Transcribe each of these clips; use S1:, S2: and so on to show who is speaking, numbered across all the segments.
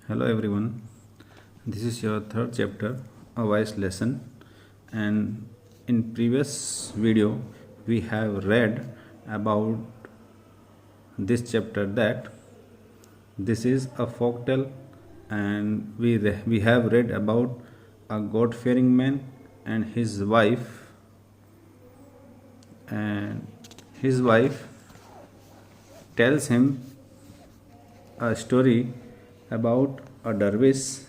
S1: Hello everyone, this is your third chapter, a wise lesson, and in previous video we have read about this chapter that this is a folk tale, and we have read about a God-fearing man and his wife, and his wife tells him a story about a dervish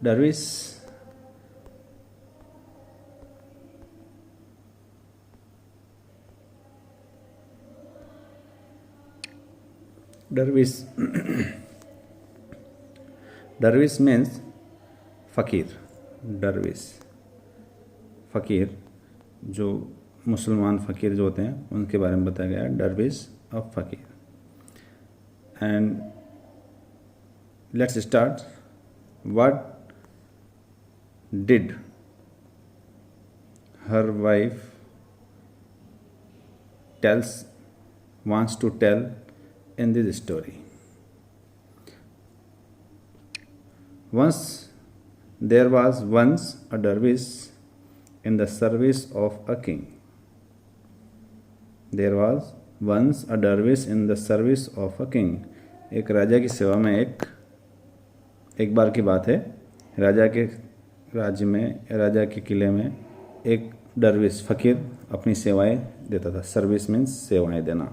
S1: dervish dervish means फ़कीर। dervish फ़कीर जो मुसलमान फ़कीर जो होते हैं उनके बारे में बताया गया है, dervish of फ़कीर। And let's start. What did her wife wants to tell in this story? There was once a dervish in the service of a king. There was once a dervish in the service of a king. एक राजा की सेवा में एक बार की बात है, राजा के राज्य में, राजा के किले में एक दरवेश फ़कीर अपनी सेवाएं देता था। सर्विस मीन्स सेवाएं देना।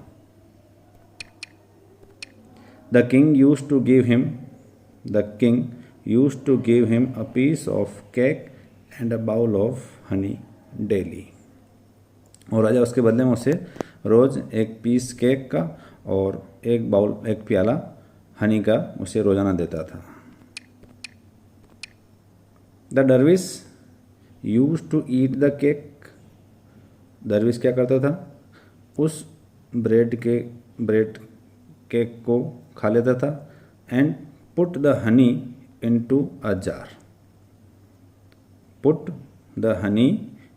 S1: The king used to give him a piece of cake and a bowl of honey daily. और राजा उसके बदले में उसे रोज़ एक पीस केक का और एक प्याला हनी का उसे रोज़ाना देता था। The dervish use to eat the cake. दरविश क्या करता था, उस ब्रेड केक को खा लेता था। And put the honey into a jar. Put the honey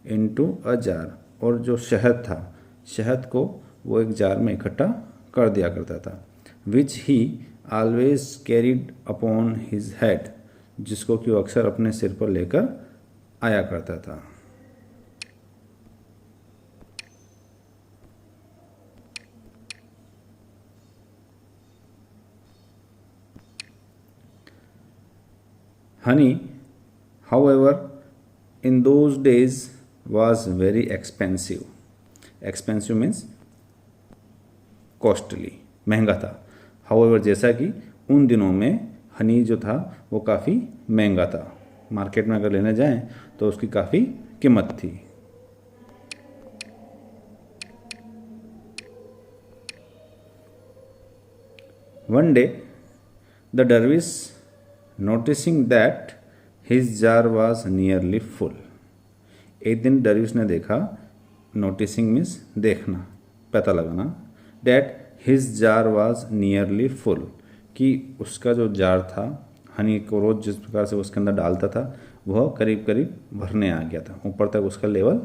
S1: into a jar. और जो शहद था, शहद को वो एक जार में इकट्ठा कर दिया करता था। Which he always carried upon his head. जिसको कि वो अक्सर अपने सिर पर लेकर आया करता था। Honey, however, in those days was very expensive. Expensive means costly, महंगा था। However, जैसा कि उन दिनों में हनी जो था वो काफ़ी महंगा था। मार्केट में अगर लेने जाएं तो उसकी काफ़ी कीमत थी। One day the Darwish noticing that his jar was nearly full. एक दिन दरविश ने देखा, नोटिसिंग मीन्स देखना, पता लगाना, that his jar was nearly full, कि उसका जो जार था, हनी को रोज़ जिस प्रकार से उसके अंदर डालता था वह करीब करीब भरने आ गया था। ऊपर तक उसका लेवल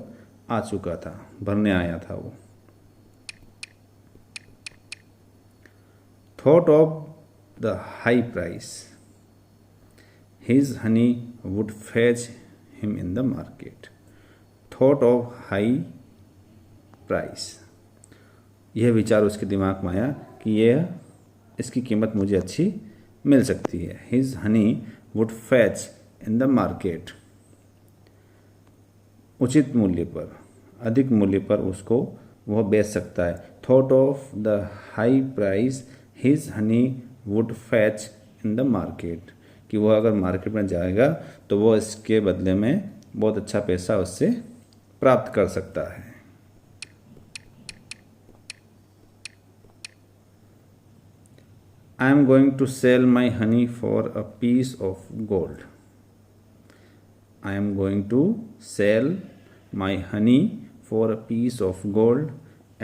S1: आ चुका था, भरने आया था वो। Thought of the high price his Honey would fetch him in the market. Thought of high price, यह विचार उसके दिमाग में आया कि इसकी कीमत मुझे अच्छी मिल सकती है। His Honey would fetch in the market, उचित मूल्य पर, अधिक मूल्य पर उसको वह बेच सकता है। Thought of the high price his Honey would fetch in the market, कि वह अगर मार्केट में जाएगा तो वह इसके बदले में बहुत अच्छा पैसा उससे प्राप्त कर सकता है। I am going to sell my honey for a piece of gold. I am going to sell my honey for a piece of gold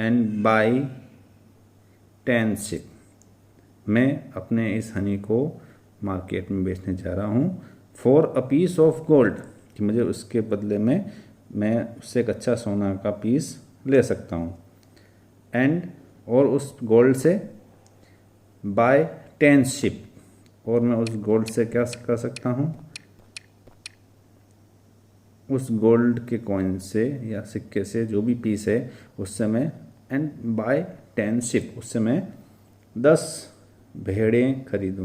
S1: and buy 10 sheep. मैं अपने इस हनी को मार्केट में बेचने जा रहा हूँ for a piece of gold, कि मुझे उसके बदले में मैं उससे एक अच्छा सोना का पीस ले सकता हूँ। एंड और उस गोल्ड से बाय 10 शिप, और मैं उस गोल्ड से क्या कर सकता हूँ, उस गोल्ड के कॉइन से या सिक्के से, जो भी पीस है उससे मैं, एंड बाय 10 शिप, उससे मैं 10 भेड़ें खरीद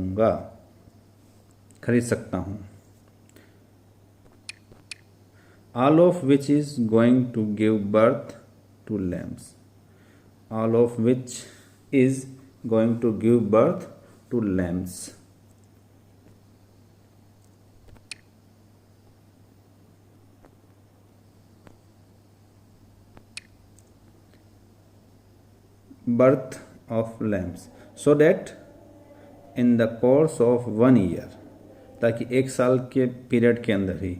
S1: सकता हूँ। All of which is going to give birth to lambs, all of which is going to give birth to lambs. birth of lambs, so that in the course of 1 year, ताकि एक साल के पीरियड के अंदर ही,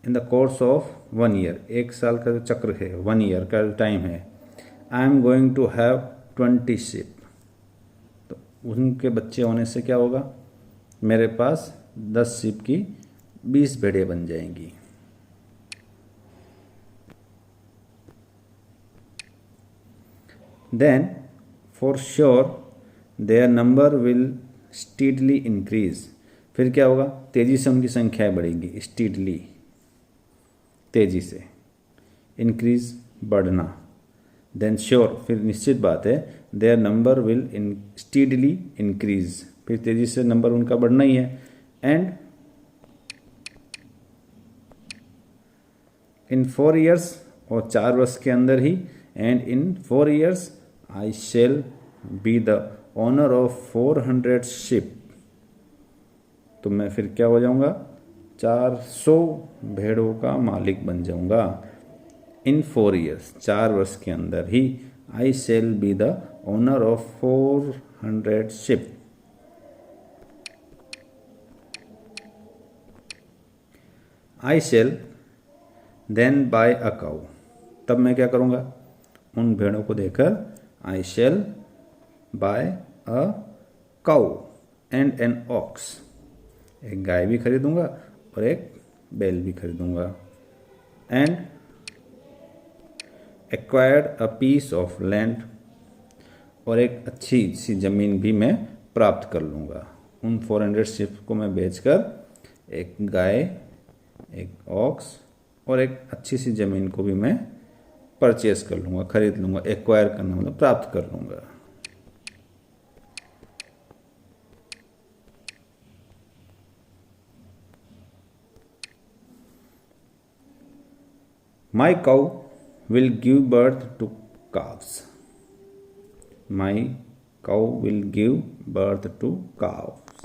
S1: in the course of 1 year, एक साल का जो चक्र है, 1 year का जो टाइम है, I am going to have 20 ship, तो उनके बच्चे होने से क्या होगा, मेरे पास 10 शिप की 20 भेड़ें बन जाएंगी। Then for sure their number will steadily increase, फिर क्या होगा, तेजी से उनकी संख्याएं बढ़ेंगी, steadily तेजी से, increase बढ़ना, then sure फिर निश्चित बात है, their number will steadily increase, फिर तेजी से नंबर उनका बढ़ना ही है, and in 4 years, और 4 वर्ष के अंदर ही, and in 4 years I shall be the owner of 400 sheep, तो मैं फिर क्या हो जाऊंगा, 400 भेड़ों का मालिक बन जाऊंगा। इन 4 years, 4 वर्ष के अंदर ही, I shall be the owner of 400 sheep। I shall then buy a cow, तब मैं क्या करूंगा, उन भेड़ों को देकर, I shall buy a cow and an ox, एक गाय भी खरीदूंगा और एक बैल भी खरीदूंगा, and acquired a piece of land, और एक अच्छी सी ज़मीन भी मैं प्राप्त कर लूँगा। उन 400 शिप को मैं बेचकर एक गाय, एक ऑक्स और एक अच्छी सी ज़मीन को भी मैं परचेस कर लूँगा, खरीद लूँगा। एक्वायर करना मतलब प्राप्त कर लूँगा। My cow will give birth to calves, my cow will give birth to calves,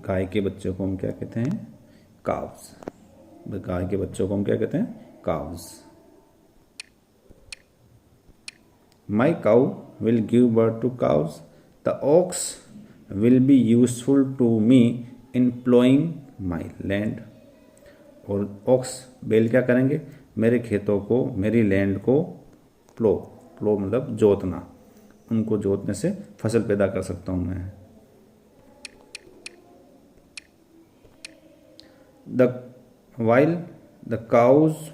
S1: गाय के बच्चों को हम क्या कहते हैं, calves, गाय के बच्चों को हम क्या कहते हैं, calves। My cow will give birth to cows, the ox will be useful to me in plowing my land, और ऑक्स बैल क्या करेंगे, मेरे खेतों को, मेरी लैंड को प्लो मतलब जोतना, उनको जोतने से फसल पैदा कर सकता हूँ मैं। while the cows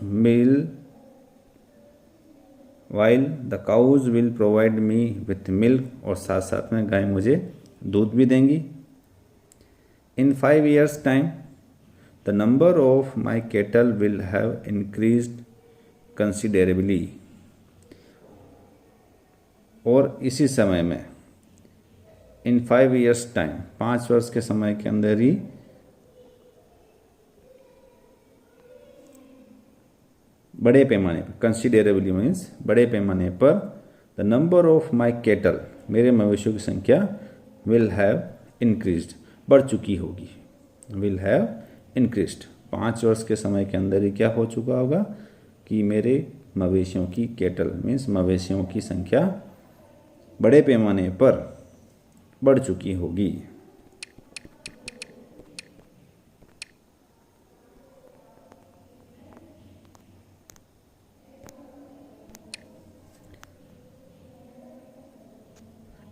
S1: will provide me with milk, और साथ साथ में गाय मुझे दूध भी देंगी। In 5 years time the number of my cattle will have increased considerably, और इसी समय में, in 5 years time, 5 वर्ष के समय के अंदर ही बड़े पैमाने पर, कंसिडरेबली मीन्स बड़े पैमाने पर, the number of my cattle, मेरे मवेशियों की संख्या, विल हैव इंक्रीज्ड, बढ़ चुकी होगी, विल हैव इंक्रीज्ड, 5 वर्ष के समय के अंदर ही क्या हो चुका होगा कि मेरे मवेशियों की, कैटल मीन्स मवेशियों की संख्या बड़े पैमाने पर बढ़ चुकी होगी।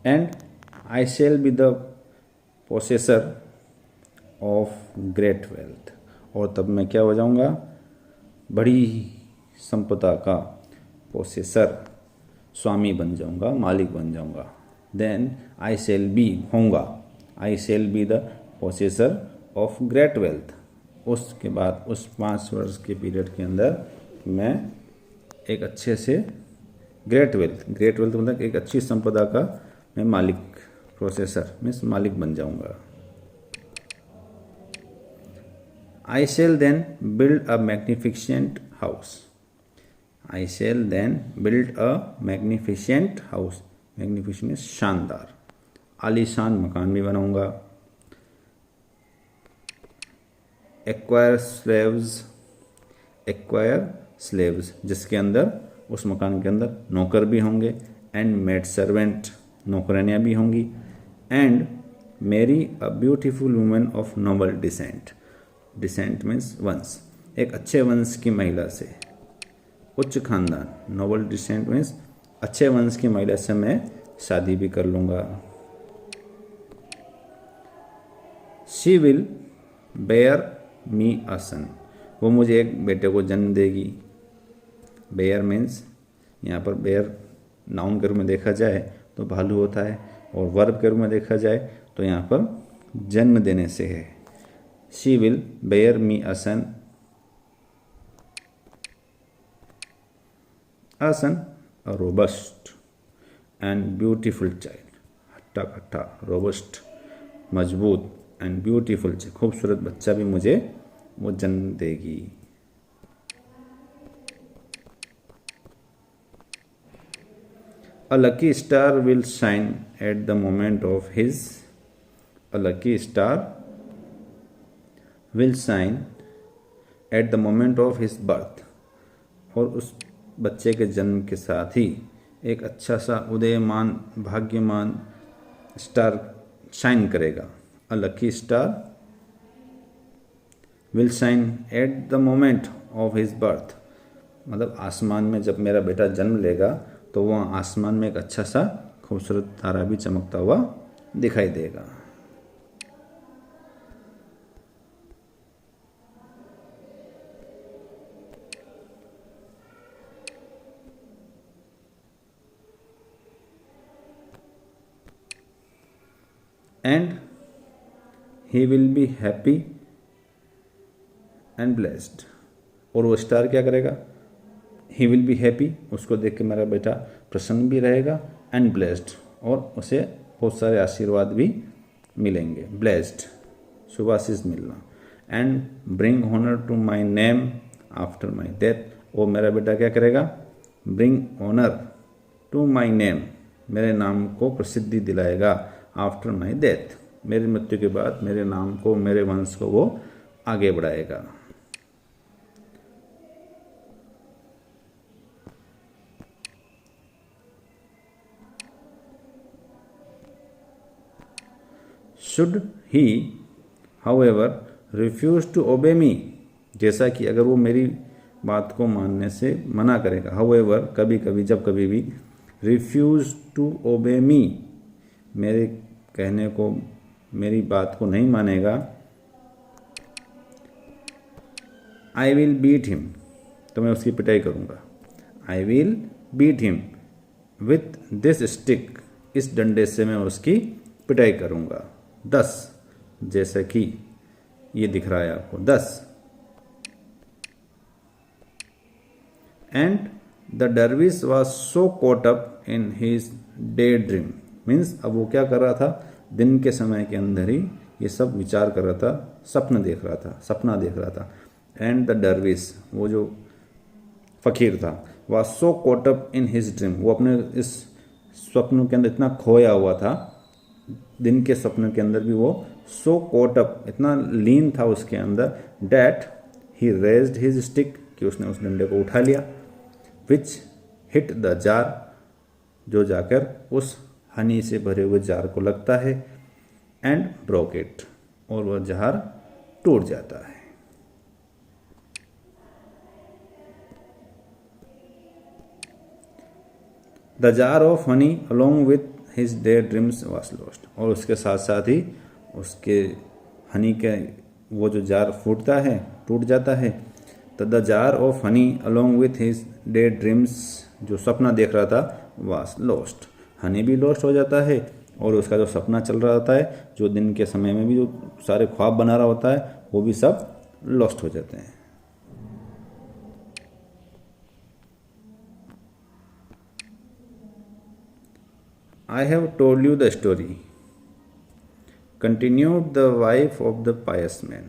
S1: And I shall be the possessor of great wealth, और तब मैं क्या हो जाऊंगा, बड़ी संपदा का पोसेसर, स्वामी बन जाऊंगा, मालिक बन जाऊंगा। देन आई शैल बी, होऊंगा, I shall be the possessor of great wealth. उसके बाद उस 5 वर्ष के पीरियड के अंदर मैं एक अच्छे से ग्रेट वेल्थ मतलब एक अच्छी संपदा का मैं मालिक, प्रोसेसर मीन्स मालिक बन जाऊंगा। I shall then build a magnificent house. I shall then build a magnificent house. Magnificent means शानदार, आलीशान मकान भी बनाऊंगा। एक्वायर स्लेव्स जिसके अंदर, उस मकान के अंदर नौकर भी होंगे, एंड मेड सर्वेंट नौकरानियाँ भी होंगी, and marry a beautiful women of noble descent. Descent means वंश, एक अच्छे वंश की महिला से, उच्च खानदान। नोबल डिसेंट मीन्स अच्छे वंश की महिला से मैं शादी भी कर लूँगा। She will bear me a सन। वो मुझे एक बेटे को जन्म देगी। बेयर मीन्स यहाँ पर बेयर नाउन के रूप में देखा जाए तो भालू होता है, और वर्ब के रूप में देखा जाए तो यहाँ पर जन्म देने से है। She will bear me a son. A son a robust and beautiful child. हट्टा कट्टा, रोबस्ट मजबूत, एंड ब्यूटीफुल खूबसूरत बच्चा भी मुझे वो जन्म देगी। A lucky star will shine at the moment of his. A lucky star will shine at the moment of his birth. और उस बच्चे के जन्म के साथ ही एक अच्छा सा उदयमान भाग्यमान स्टार शाइन करेगा। A lucky star will shine at the moment of his birth। मतलब आसमान में जब मेरा बेटा जन्म लेगा तो वहाँ आसमान में एक अच्छा सा खूबसूरत तारा भी चमकता हुआ दिखाई देगा। And he will be happy and blessed. और वो स्टार क्या करेगा? ही विल बी हैप्पी, उसको देख के मेरा बेटा प्रसन्न भी रहेगा, एंड ब्लेस्ड, और उसे बहुत सारे आशीर्वाद भी मिलेंगे। ब्लेस्ड शुभाशीष मिलना। And bring honour to my name after my death. वो मेरा बेटा क्या करेगा? Bring honour to my name, मेरे नाम को प्रसिद्धि दिलाएगा। आफ्टर माई डेथ, मेरी मृत्यु के बाद मेरे नाम को, मेरे वंश को वो आगे बढ़ाएगा। Should he however refuse to obey me, जैसा कि अगर वो मेरी बात को मानने से मना करेगा। हाउएवर कभी कभी, जब कभी भी, रिफ्यूज टू ओबे मी मेरे कहने को, मेरी बात को नहीं मानेगा। आई विल बीट हिम, तो मैं उसकी पिटाई करूँगा। I will beat him with this stick, इस डंडे से मैं उसकी पिटाई करूँगा। 10, जैसे कि ये दिख रहा है आपको 10। And the dervish was so caught up in his day dream, means अब वो क्या कर रहा था? दिन के समय के अंदर ही ये सब विचार कर रहा था, सपना देख रहा था। एंड द डरविश, वो जो फकीर था, was so caught up in his dream, वो अपने इस स्वप्न के अंदर इतना खोया हुआ था, दिन के स्वप्न के अंदर भी वो सो कोट अप, इतना लीन था उसके अंदर, that he raised his stick, कि उसने उस डंडे को उठा लिया, विच हिट द जार, जो जाकर उस हनी से भरे हुए जार को लगता है, एंड ब्रोक इट, और वह जार टूट जाता है। The jar of honey along with his day dreams was lost, और उसके साथ साथ ही उसके हनी के वो जो जार फूटता है, टूट जाता है। तो the jar of honey along with his day dreams, जो सपना देख रहा था, वॉज लॉस्ट, हनी भी लॉस्ट हो जाता है, और उसका जो सपना चल रहा होता है, जो दिन के समय में भी जो सारे ख्वाब बना रहा होता है, वो भी सब लॉस्ट हो जाते हैं। I have told you the story, continued the wife of the pious man.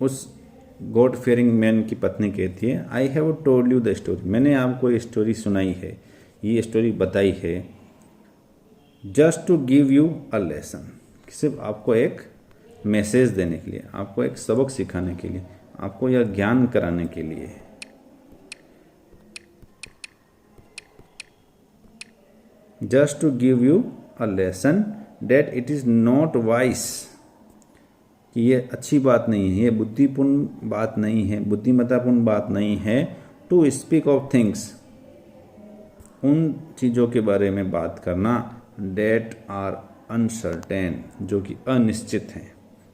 S1: उस गॉड फेयरिंग मैन की पत्नी कहती है, I have told you the story, मैंने आपको ये स्टोरी सुनाई है, ये स्टोरी बताई है, just to give you a lesson, सिर्फ आपको एक मैसेज देने के लिए, आपको एक सबक सिखाने के लिए, आपको यह ज्ञान कराने के लिए। Just to give you a lesson that it is not wise, कि ये अच्छी बात नहीं है, ये बुद्धिपूर्ण बात नहीं है, बुद्धिमत्तापूर्ण बात नहीं है, टू स्पीक ऑफ थिंग्स, उन चीज़ों के बारे में बात करना, डेट आर अनसर्टेन, जो कि अनिश्चित हैं,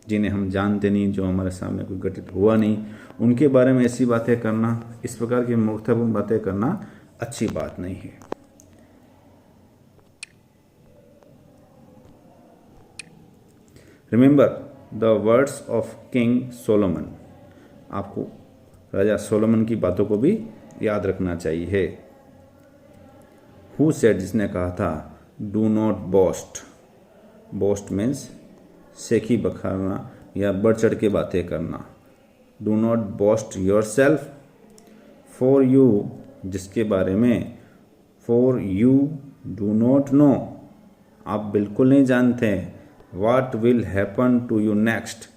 S1: जिन्हें हम जानते नहीं, जो हमारे सामने कोई घटित हुआ नहीं, उनके बारे में ऐसी बातें करना, इस प्रकार की मूर्खतापूर्ण बातें करना अच्छी बात नहीं है। Remember the words of king Solomon, आपको राजा सोलोमन की बातों को भी याद रखना चाहिए। हु सेड, जिसने कहा था, do not boast, boast means सेखी बखारना या बढ़ चढ़ के बातें करना। Do not boast yourself, for you, जिसके बारे में, for you do not know, आप बिल्कुल नहीं जानते, what will happen to you next,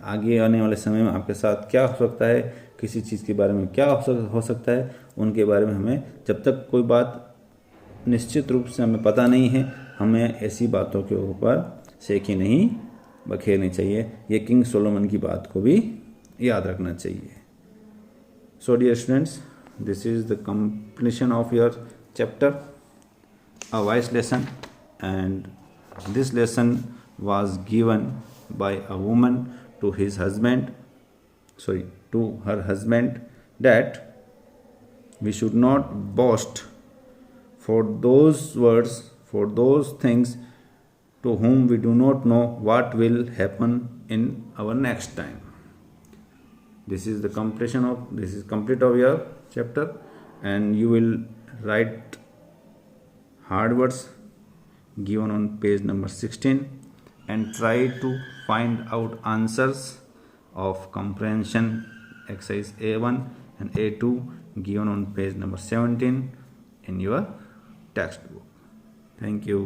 S1: आगे आने वाले समय में आपके साथ क्या हो सकता है, किसी चीज़ के बारे में क्या हो सकता है, उनके बारे में हमें जब तक कोई बात निश्चित रूप से हमें पता नहीं है, हमें ऐसी बातों के ऊपर सेखी नहीं बखेरनी चाहिए। ये किंग सोलोमन की बात को भी याद रखना चाहिए। So dear students, this is the completion of your chapter a wise lesson, and this lesson was given by a woman to her husband, that we should not boast for those words, for those things to whom we do not know what will happen in our next time. This is complete of your chapter, and you will write hard words given on page number 16, and try to find out answers of comprehension exercise A1 and A2 given on page number 17 in your textbook. Thank you.